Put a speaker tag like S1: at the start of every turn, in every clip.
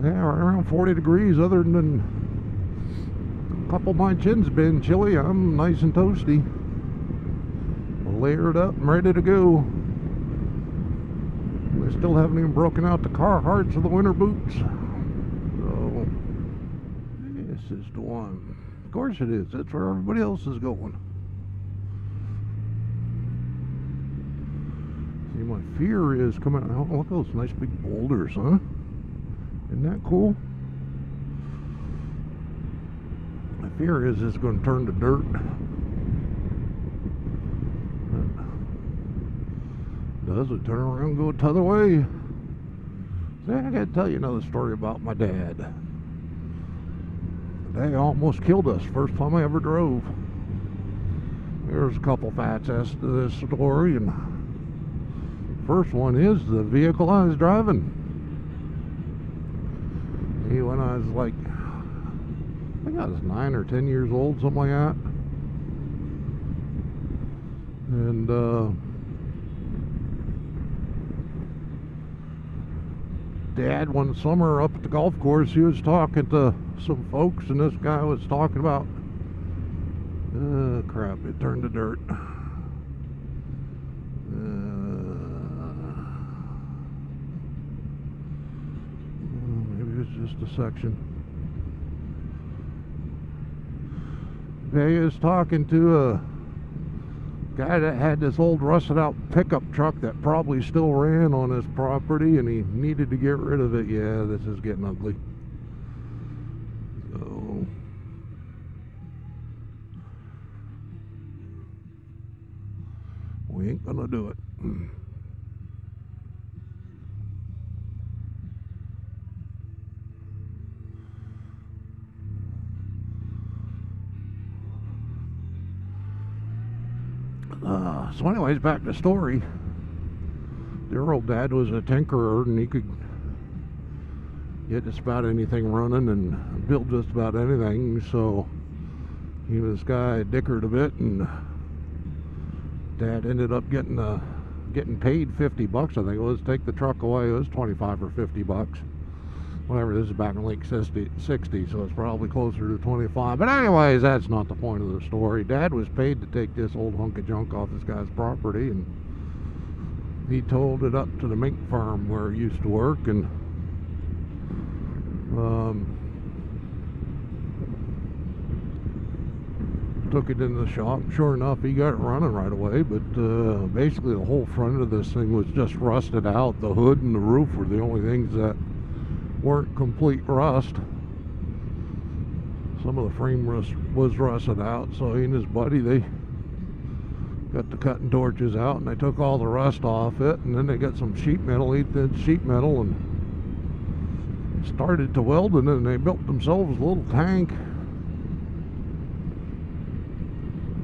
S1: Yeah, right around 40 degrees. Other than a couple of my chins been chilly, I'm nice and toasty. Layered up and ready to go. I still haven't even broken out the Carhartts of the winter boots. So, this is the one. Of course it is. That's where everybody else is going. See, my fear is coming out. Oh, look at those nice big boulders, huh? Isn't that cool? My fear is it's going to turn to dirt. Does it turn around and go the other way? See, I gotta tell you another story about my dad. They almost killed us first time I ever drove. There's a couple facets to this story, and first one is the vehicle I was driving. When I was like, I think I was 9 or 10 years old, something like that. And Dad, one summer up at the golf course, he was talking to some folks, and this guy was talking about, crap, it turned to dirt. Maybe it's just a section. He was talking to a guy that had this old rusted out pickup truck that probably still ran on his property, and he needed to get rid of it. Yeah, this is getting ugly. So we ain't gonna do it. So anyways, back to the story. Their old dad was a tinkerer, and he could get just about anything running and build just about anything. So he was this guy dickered a bit, and Dad ended up getting paid $50, I think it was, to take the truck away. It was 25 or $50. Whatever, this is back in late 60, so it's probably closer to 25. But anyways, that's not the point of the story. Dad was paid to take this old hunk of junk off this guy's property, and he towed it up to the mink farm where he used to work, and took it into the shop. Sure enough, he got it running right away, but basically the whole front of this thing was just rusted out. The hood and the roof were the only things that weren't complete rust. Some of the frame was rusted out, so he and his buddy, they got the cutting torches out and they took all the rust off it, and then they got some sheet metal, 8-inch sheet metal, and started to weld it, and they built themselves a little tank.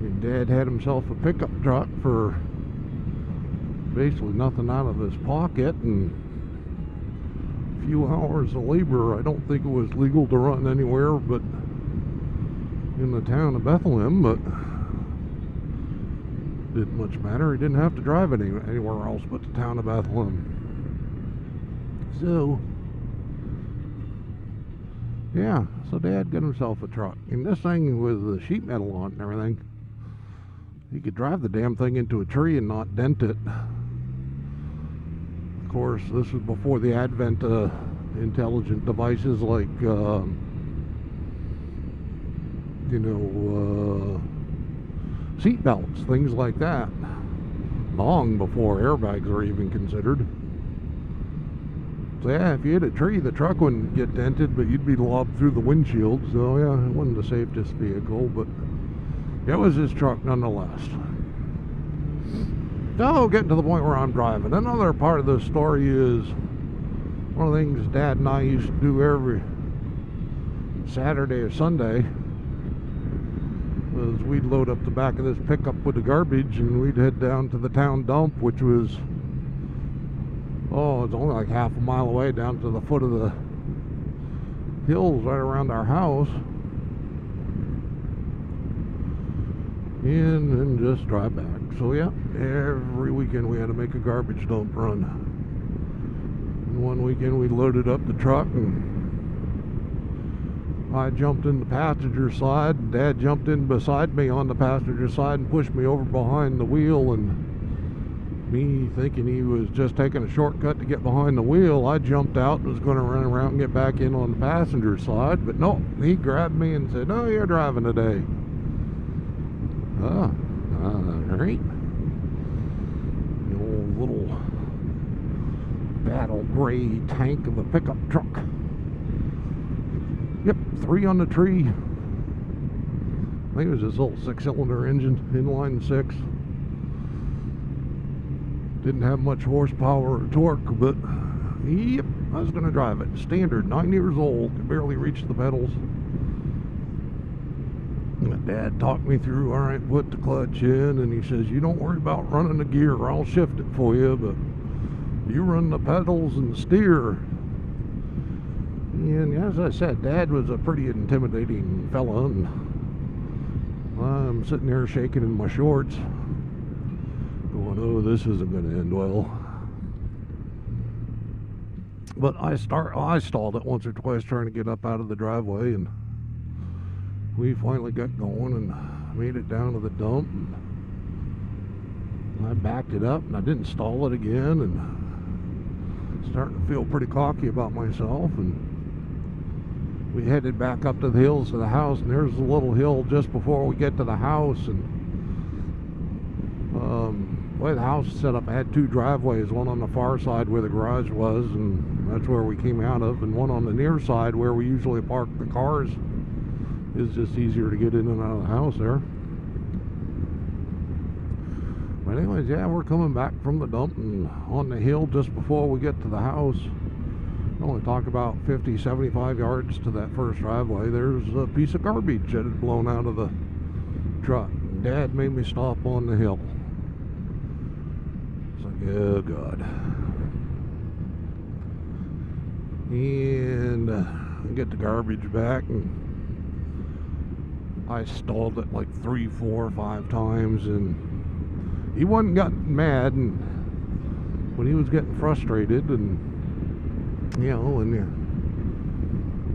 S1: And Dad had himself a pickup truck for basically nothing out of his pocket, and few hours of labor. I don't think it was legal to run anywhere but in the town of Bethlehem, but didn't much matter. He didn't have to drive it anywhere else but the town of Bethlehem. So yeah, so Dad got himself a truck, and this thing with the sheet metal on it and everything, he could drive the damn thing into a tree and not dent it. Of course, this was before the advent of intelligent devices like, seat belts, things like that. Long before airbags were even considered. So yeah, if you hit a tree, the truck wouldn't get dented, but you'd be lobbed through the windshield. So yeah, it wasn't the safest vehicle, but it was his truck nonetheless. So, getting to the point where I'm driving. Another part of the story is one of the things Dad and I used to do every Saturday or Sunday was we'd load up the back of this pickup with the garbage, and we'd head down to the town dump, which was, it's only like half a mile away, down to the foot of the hills right around our house, and then just drive back. So yeah, every weekend we had to make a garbage dump run. And one weekend we loaded up the truck and I jumped in the passenger side, and Dad jumped in beside me on the passenger side and pushed me over behind the wheel, and me thinking he was just taking a shortcut to get behind the wheel, I jumped out and was going to run around and get back in on the passenger side, but no, he grabbed me and said, "No, you're driving today." All right. The old little battle gray tank of a pickup truck. Yep, 3 on the tree. I think it was this little 6-cylinder engine, inline 6. Didn't have much horsepower or torque, but yep, I was going to drive it. Standard, 9 years old, could barely reach the pedals. My Dad talked me through, all right, put the clutch in, and he says, "You don't worry about running the gear, I'll shift it for you, but you run the pedals and steer." And as I said, Dad was a pretty intimidating fella, and I'm sitting there shaking in my shorts, going, "Oh, this isn't going to end well." But I stalled it once or twice trying to get up out of the driveway, and we finally got going and made it down to the dump. And I backed it up, and I didn't stall it again, and starting to feel pretty cocky about myself. And we headed back up to the hills to the house, and there's a little hill just before we get to the house. And the way the house is set up, I had 2 driveways, one on the far side where the garage was, and that's where we came out of, and one on the near side where we usually park the cars. It's just easier to get in and out of the house there. But anyways, yeah, we're coming back from the dump, and on the hill just before we get to the house, only talk about 50, 75 yards to that first driveway, there's a piece of garbage that had blown out of the truck. Dad made me stop on the hill. It's like, oh God. And I get the garbage back, and I stalled it like 3, 4, 5 times, and he wasn't getting mad, but he was getting frustrated, and you know, and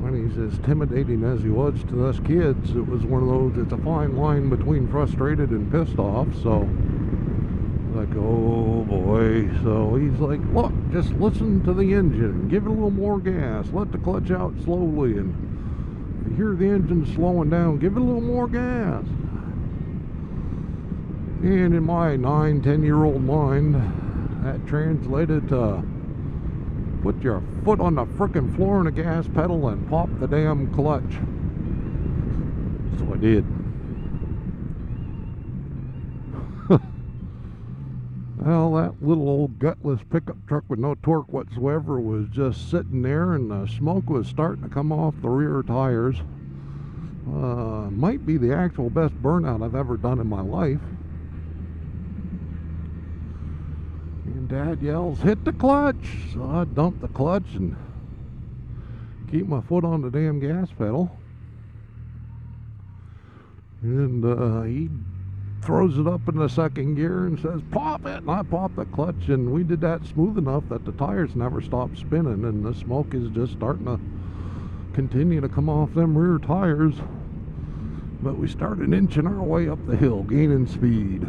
S1: when he's as intimidating as he was to us kids, it was one of those, it's a fine line between frustrated and pissed off. So like, oh boy. So he's like, "Look, just listen to the engine, give it a little more gas, let the clutch out slowly, and if you hear the engine slowing down, give it a little more gas." And in my 9, 10-year-old mind, that translated to put your foot on the frickin' floor on the gas pedal and pop the damn clutch. So I did. Well, that little old gutless pickup truck with no torque whatsoever was just sitting there, and the smoke was starting to come off the rear tires. Might be the actual best burnout I've ever done in my life. And Dad yells, "Hit the clutch!" So I dump the clutch and keep my foot on the damn gas pedal. And he throws it up in the second gear and says, "Pop it!" And I pop the clutch, and we did that smooth enough that the tires never stopped spinning, and the smoke is just starting to continue to come off them rear tires. But we started inching our way up the hill, gaining speed.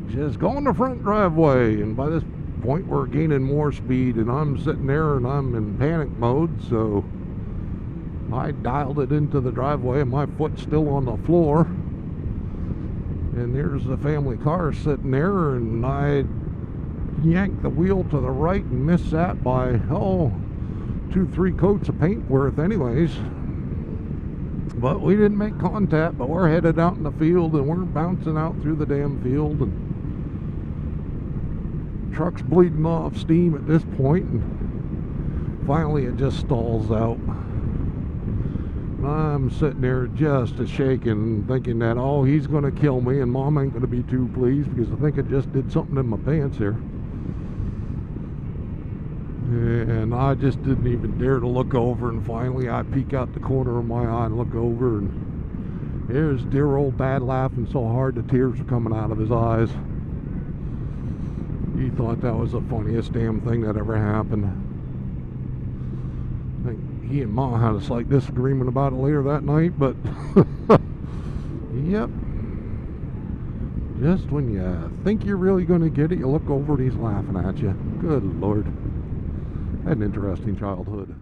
S1: He says, "Go in the front driveway." And by this point we're gaining more speed, and I'm sitting there and I'm in panic mode, so I dialed it into the driveway, and my foot's still on the floor. And there's the family car sitting there, and I yanked the wheel to the right and missed that by 2, 3 coats of paint worth anyways. But we didn't make contact, but we're headed out in the field, and we're bouncing out through the damn field, and truck's bleeding off steam at this point, and finally it just stalls out. I'm sitting there just a shaking, thinking that, oh, he's going to kill me, and Mom ain't going to be too pleased because I think I just did something in my pants here. And I just didn't even dare to look over, and finally I peek out the corner of my eye and look over, and there's dear old Dad laughing so hard the tears were coming out of his eyes. He thought that was the funniest damn thing that ever happened. I think He and Ma had a slight disagreement about it later that night, but yep. Just when you think you're really going to get it, you look over and he's laughing at you. Good Lord. I had an interesting childhood.